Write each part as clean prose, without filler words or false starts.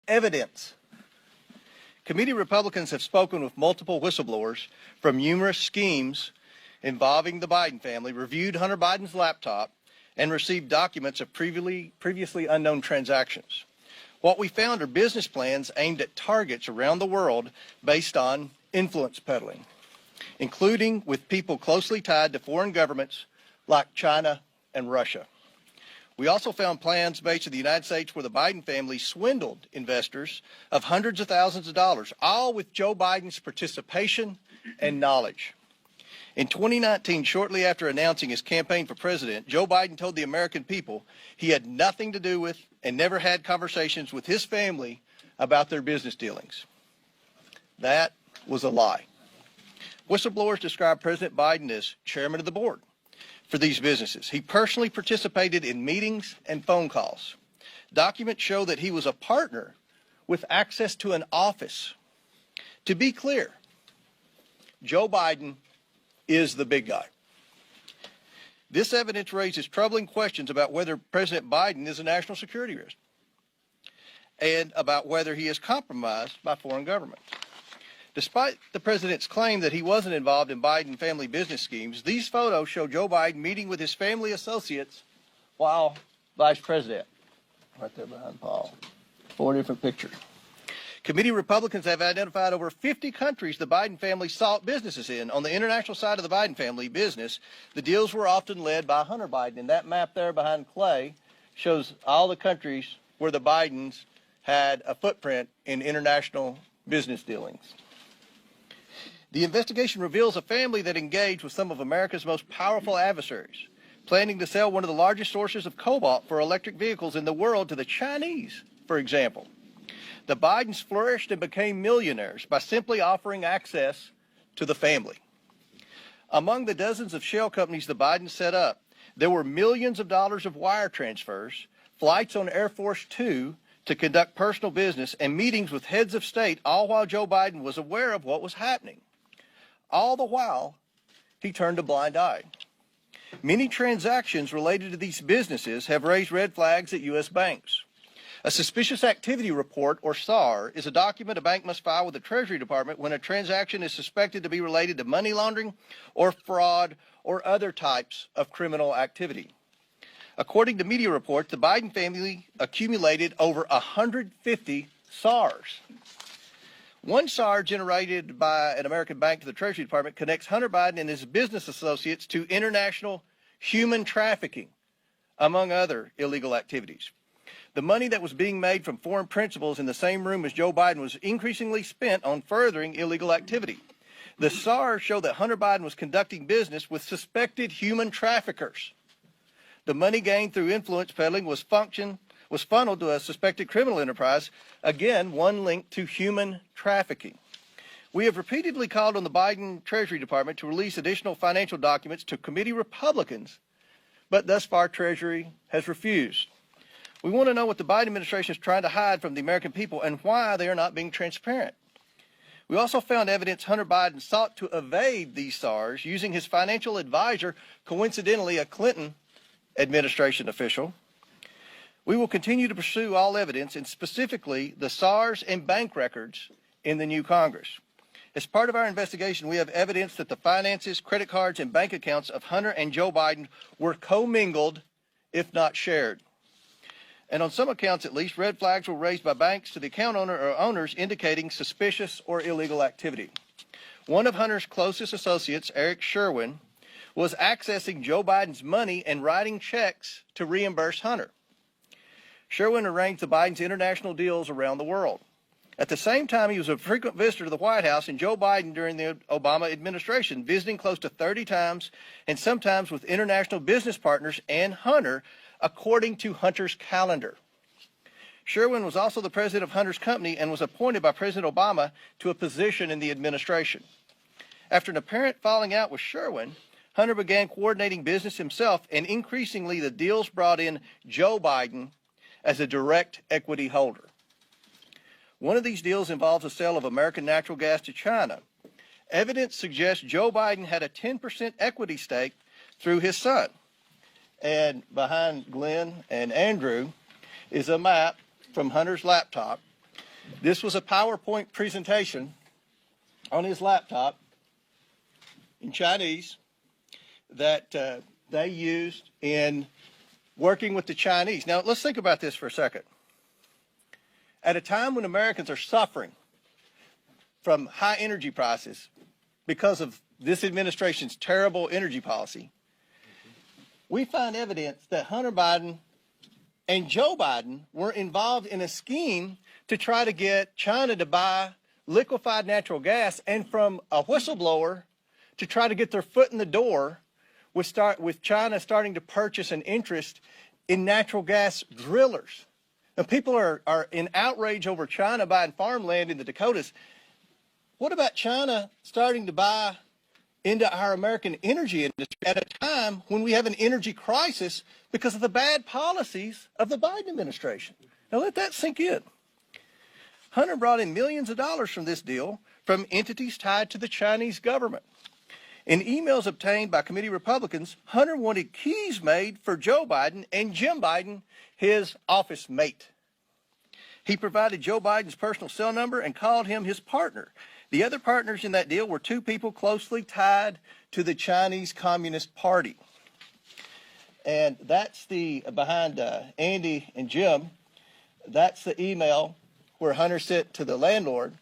evidence. Committee Republicans have spoken with multiple whistleblowers from numerous schemes involving the Biden family, reviewed Hunter Biden's laptop, and received documents of previously unknown transactions. What we found are business plans aimed at targets around the world based on influence peddling, including with people closely tied to foreign governments like China and Russia. We also found plans based in the United States where the Biden family swindled investors of hundreds of thousands of dollars, all with Joe Biden's participation and knowledge. In 2019, shortly after announcing his campaign for president, Joe Biden told the American people he had nothing to do with and never had conversations with his family about their business dealings. That was a lie. Whistleblowers described President Biden as chairman of the board for these businesses. He personally participated in meetings and phone calls. Documents show that he was a partner with access to an office. To be clear, Joe Biden is the big guy. This evidence raises troubling questions about whether President Biden is a national security risk and about whether he is compromised by foreign governments. Despite the president's claim that he wasn't involved in Biden family business schemes, these photos show Joe Biden meeting with his family associates while vice president. Right there behind Paul. 4 different pictures. Committee Republicans have identified over 50 countries the Biden family sought businesses in. On the international side of the Biden family business, the deals were often led by Hunter Biden. And that map there behind Clay shows all the countries where the Bidens had a footprint in international business dealings. The investigation reveals a family that engaged with some of America's most powerful adversaries, planning to sell one of the largest sources of cobalt for electric vehicles in the world to the Chinese, for example. The Bidens flourished and became millionaires by simply offering access to the family. Among the dozens of shell companies the Bidens set up, there were millions of dollars of wire transfers, flights on Air Force Two to conduct personal business, and meetings with heads of state, all while Joe Biden was aware of what was happening. All the while, he turned a blind eye. Many transactions related to these businesses have raised red flags at U.S. banks. A suspicious activity report, or SAR, is a document a bank must file with the Treasury Department when a transaction is suspected to be related to money laundering or fraud or other types of criminal activity. According to media reports, the Biden family accumulated over 150 SARs. One SAR generated by an American bank to the Treasury Department connects Hunter Biden and his business associates to international human trafficking, among other illegal activities. The money that was being made from foreign principals in the same room as Joe Biden was increasingly spent on furthering illegal activity. The SARs show that Hunter Biden was conducting business with suspected human traffickers. The money gained through influence peddling was funneled to a suspected criminal enterprise, again, one linked to human trafficking. We have repeatedly called on the Biden Treasury Department to release additional financial documents to committee Republicans, but thus far Treasury has refused. We want to know what the Biden administration is trying to hide from the American people and why they are not being transparent. We also found evidence Hunter Biden sought to evade these SARs using his financial advisor, coincidentally a Clinton administration official. We will continue to pursue all evidence, and specifically the SARs and bank records in the new Congress. As part of our investigation, we have evidence that the finances, credit cards, and bank accounts of Hunter and Joe Biden were commingled, if not shared. And on some accounts, at least, red flags were raised by banks to the account owner or owners indicating suspicious or illegal activity. One of Hunter's closest associates, Eric Sherwin, was accessing Joe Biden's money and writing checks to reimburse Hunter. Sherwin arranged the Biden's international deals around the world. At the same time, he was a frequent visitor to the White House, and Joe Biden during the Obama administration, visiting close to 30 times, and sometimes with international business partners and Hunter, according to Hunter's calendar. Sherwin was also the president of Hunter's company and was appointed by President Obama to a position in the administration. After an apparent falling out with Sherwin, Hunter began coordinating business himself, and increasingly the deals brought in Joe Biden as a direct equity holder. One of these deals involves the sale of American natural gas to China. Evidence suggests Joe Biden had a 10% equity stake through his son. And behind Glenn and Andrew is a map from Hunter's laptop This was a PowerPoint presentation on his laptop in Chinese that they used in working with the Chinese. Now, let's think about this for a second. At a time when Americans are suffering from high energy prices because of this administration's terrible energy policy, we find evidence that Hunter Biden and Joe Biden were involved in a scheme to try to get China to buy liquefied natural gas, and from a whistleblower to try to get their foot in the door with China starting to purchase an interest in natural gas drillers. Now, people are in outrage over China buying farmland in the Dakotas. What about China starting to buy into our American energy industry at a time when we have an energy crisis because of the bad policies of the Biden administration? Now, let that sink in. Hunter brought in millions of dollars from this deal from entities tied to the Chinese government. In emails obtained by committee Republicans, Hunter wanted keys made for Joe Biden and Jim Biden, his office mate. He provided Joe Biden's personal cell number and called him his partner. The other partners in that deal were two people closely tied to the Chinese Communist Party. And that's the, behind Andy and Jim, that's the email where Hunter sent to the landlord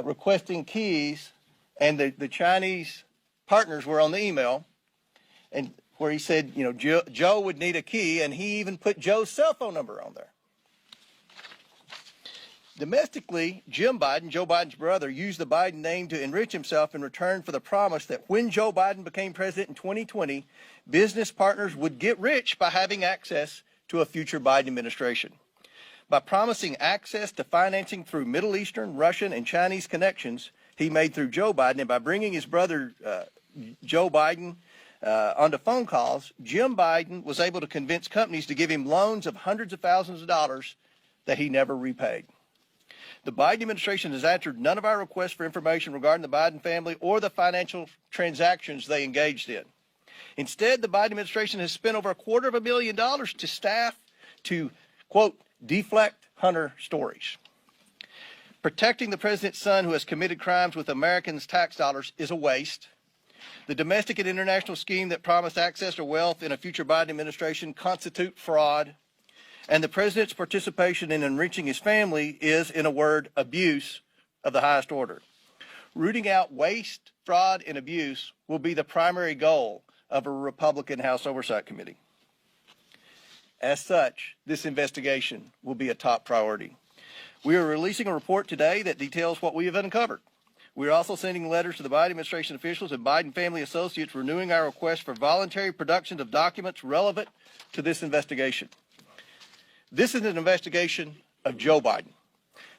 requesting keys, and the Chinese partners were on the email, and where he said, you know, Joe would need a key, and he even put Joe's cell phone number on there. Domestically, Jim Biden, Joe Biden's brother, used the Biden name to enrich himself in return for the promise that when Joe Biden became president in 2020, business partners would get rich by having access to a future Biden administration. By promising access to financing through Middle Eastern, Russian, and Chinese connections he made through Joe Biden, and by bringing his brother Joe Biden onto phone calls, Jim Biden was able to convince companies to give him loans of hundreds of thousands of dollars that he never repaid. The Biden administration has answered none of our requests for information regarding the Biden family or the financial transactions they engaged in. Instead, the Biden administration has spent over $250,000 to staff to, quote, deflect Hunter stories. Protecting the president's son who has committed crimes with Americans' tax dollars is a waste. The domestic and international scheme that promised access to wealth in a future Biden administration constitute fraud. And the president's participation in enriching his family is, in a word, abuse of the highest order. Rooting out waste, fraud, and abuse will be the primary goal of a Republican House Oversight Committee. As such, this investigation will be a top priority. We are releasing a report today that details what we have uncovered. We are also sending letters to the Biden administration officials and Biden family associates renewing our request for voluntary production of documents relevant to this investigation. This is an investigation of Joe Biden,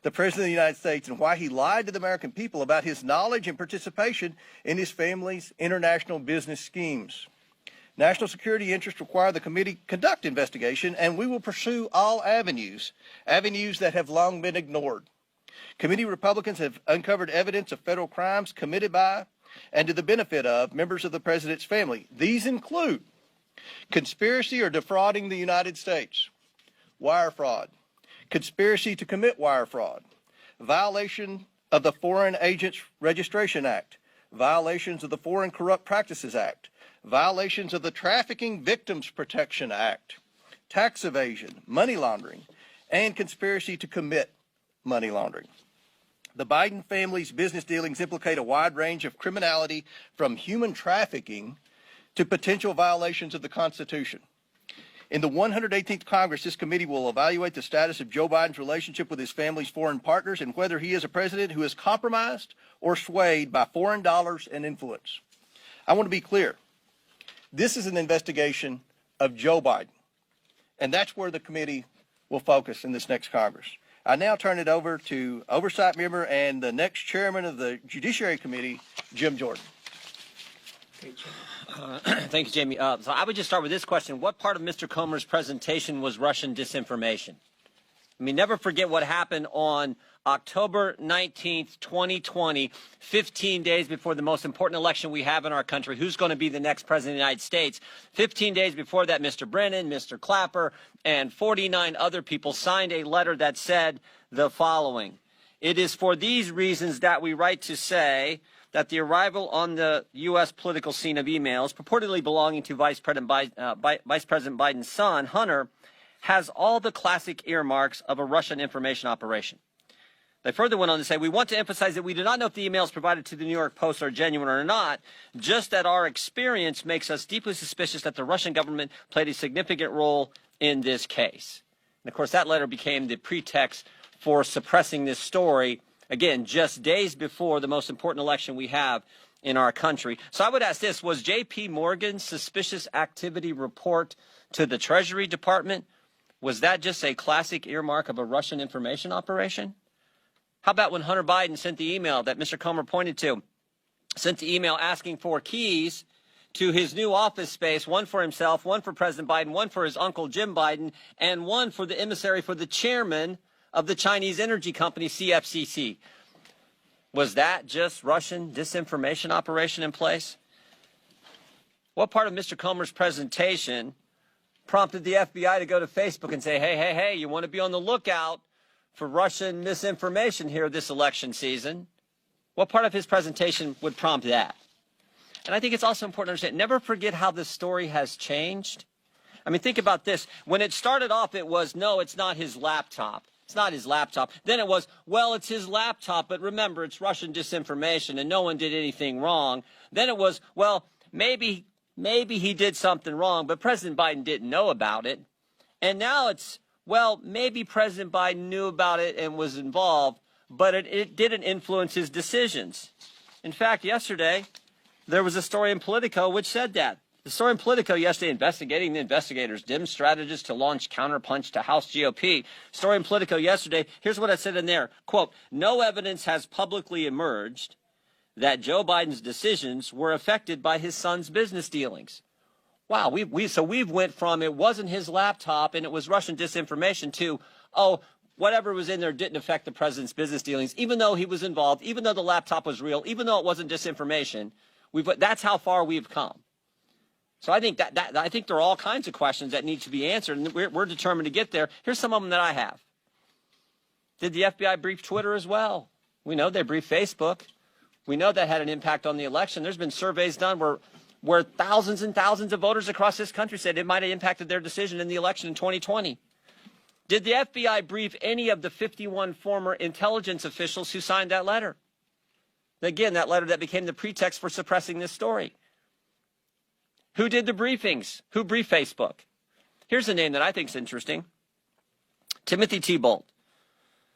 the President of the United States, and why he lied to the American people about his knowledge and participation in his family's international business schemes. National security interests require the committee conduct investigation, and we will pursue all avenues that have long been ignored. Committee Republicans have uncovered evidence of federal crimes committed by and to the benefit of members of the president's family. These include conspiracy or defrauding the United States, wire fraud, conspiracy to commit wire fraud, violation of the Foreign Agents Registration Act, violations of the Foreign Corrupt Practices Act, violations of the Trafficking Victims Protection Act, tax evasion, money laundering, and conspiracy to commit money laundering. The Biden family's business dealings implicate a wide range of criminality, from human trafficking to potential violations of the Constitution. In the 118th Congress, this committee will evaluate the status of Joe Biden's relationship with his family's foreign partners and whether he is a president who is compromised or swayed by foreign dollars and influence. I want to be clear. This is an investigation of Joe Biden, and that's where the committee will focus in this next Congress. I now turn it over to Oversight Member and the next Chairman of the Judiciary Committee, Jim Jordan. Thank you, Jamie. So I would just start with this question. What part of Mr. Comer's presentation was Russian disinformation? I mean, never forget what happened on October 19th, 2020, 15 days before the most important election we have in our country. Who's going to be the next president of the United States? 15 days before that, Mr. Brennan, Mr. Clapper, and 49 other people signed a letter that said the following. It is for these reasons that we write to say that the arrival on the U.S. political scene of emails purportedly belonging to Vice President Biden's son, Hunter, has all the classic earmarks of a Russian information operation. They further went on to say, we want to emphasize that we do not know if the emails provided to the New York Post are genuine or not, just that our experience makes us deeply suspicious that the Russian government played a significant role in this case. And of course, that letter became the pretext for suppressing this story, again, just days before the most important election we have in our country. So I would ask this, was J.P. Morgan's suspicious activity report to the Treasury Department, was that just a classic earmark of a Russian information operation? How about when Hunter Biden sent the email that Mr. Comer pointed to, sent the email asking for keys to his new office space, one for himself, one for President Biden, one for his uncle Jim Biden, and one for the emissary for the chairman of the Chinese energy company CFCC. Was that just Russian disinformation operation in place? What part of Mr. Comer's presentation prompted the FBI to go to Facebook and say, hey, you want to be on the lookout for Russian misinformation here this election season? What part of his presentation would prompt that? And I think it's also important to understand, never forget how this story has changed. I mean, think about this. When it started off, it was, no, it's not his laptop. It's not his laptop. Then it was, well, it's his laptop, but remember, it's Russian disinformation and no one did anything wrong. Then it was, well, maybe he did something wrong, but President Biden didn't know about it. And now it's, well, maybe President Biden knew about it and was involved, but it didn't influence his decisions. In fact, yesterday, there was a story in Politico which said that. The story in Politico yesterday, investigating the investigators, dim strategists to launch counterpunch to House GOP. Story in Politico yesterday, here's what I said in there. Quote, no evidence has publicly emerged that Joe Biden's decisions were affected by his son's business dealings. Wow, we've went from it wasn't his laptop and it was Russian disinformation to, oh, whatever was in there didn't affect the president's business dealings, even though he was involved, even though the laptop was real, even though it wasn't disinformation. That's how far we've come. So I think I think there are all kinds of questions that need to be answered, and we're determined to get there. Here's some of them that I have. Did the FBI brief Twitter as well? We know they briefed Facebook. We know that had an impact on the election. There's been surveys done where thousands and thousands of voters across this country said it might have impacted their decision in the election in 2020. Did the FBI brief any of the 51 former intelligence officials who signed that letter? Again, that letter that became the pretext for suppressing this story. Who did the briefings? Who briefed Facebook? Here's a name that I think is interesting. Timothy Thibault.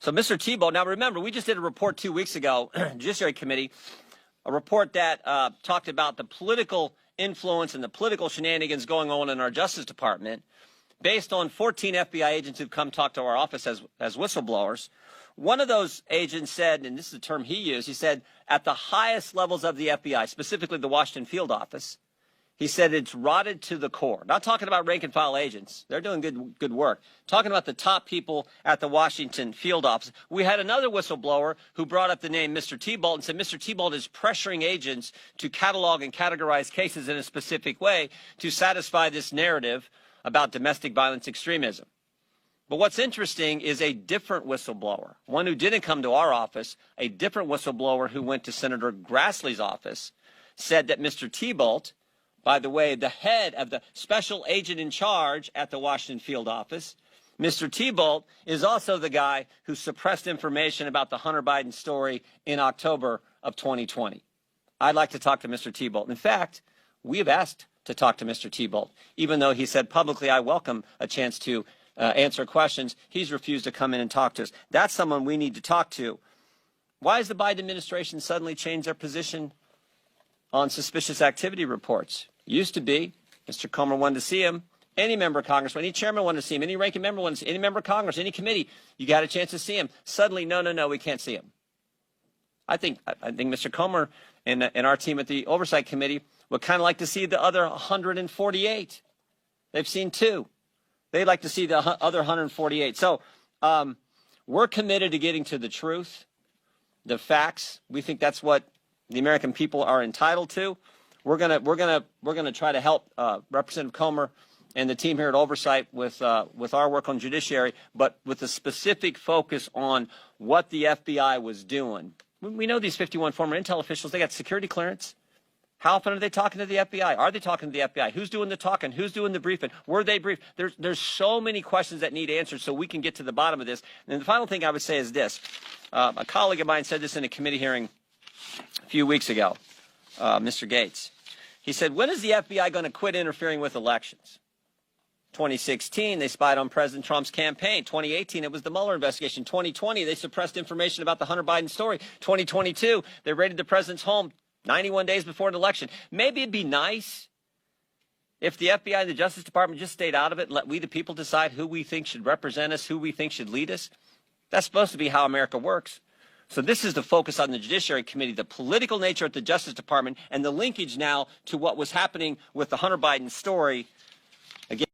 So Mr. Thibault, now remember, we just did a report 2 weeks ago, Judiciary Committee, a report that talked about the political influence and the political shenanigans going on in our Justice Department based on 14 FBI agents who've come talk to our office as whistleblowers. One of those agents said, and this is the term he used, he said, at the highest levels of the FBI, specifically the Washington field office, he said it's rotted to the core. Not talking about rank and file agents. They're doing good work. Talking about the top people at the Washington field office. We had another whistleblower who brought up the name Mr. Thibault and said Mr. Thibault is pressuring agents to catalog and categorize cases in a specific way to satisfy this narrative about domestic violence extremism. But what's interesting is a different whistleblower, one who didn't come to our office, a different whistleblower who went to Senator Grassley's office, said that Mr. Thibault, by the way, the head of the special agent in charge at the Washington field office, Mr. Thibault is also the guy who suppressed information about the Hunter Biden story in October of 2020. I'd like to talk to Mr. Thibault. In fact, we have asked to talk to Mr. Thibault. Even though he said publicly, I welcome a chance to answer questions, he's refused to come in and talk to us. That's someone we need to talk to. Why has the Biden administration suddenly changed their position on suspicious activity reports? Used to be, Mr. Comer wanted to see him, any member of Congress, any chairman wanted to see him, any ranking member wanted to see him, any member of Congress, any committee, you got a chance to see him. Suddenly, no, we can't see him. I think Mr. Comer and our team at the Oversight Committee would kind of like to see the other 148. They've seen 2. They'd like to see the other 148. So we're committed to getting to the truth, the facts. We think that's what the American people are entitled to. We're gonna try to help Representative Comer and the team here at Oversight with our work on judiciary, but with a specific focus on what the FBI was doing. We know these 51 former intel officials, they got security clearance. How often are they talking to the FBI? Are they talking to the FBI? Who's doing the talking? Who's doing the briefing? Were they briefed? There's so many questions that need answered so we can get to the bottom of this. And the final thing I would say is this. A colleague of mine said this in a committee hearing a few weeks ago, Mr. Gates. He said, when is the FBI going to quit interfering with elections? 2016, they spied on President Trump's campaign. 2018, it was the Mueller investigation. 2020, they suppressed information about the Hunter Biden story. 2022, they raided the president's home 91 days before an election. Maybe it'd be nice if the FBI and the Justice Department just stayed out of it and let we the people decide who we think should represent us, who we think should lead us. That's supposed to be how America works. So this is the focus on the Judiciary Committee, the political nature at the Justice Department, and the linkage now to what was happening with the Hunter Biden story. Again,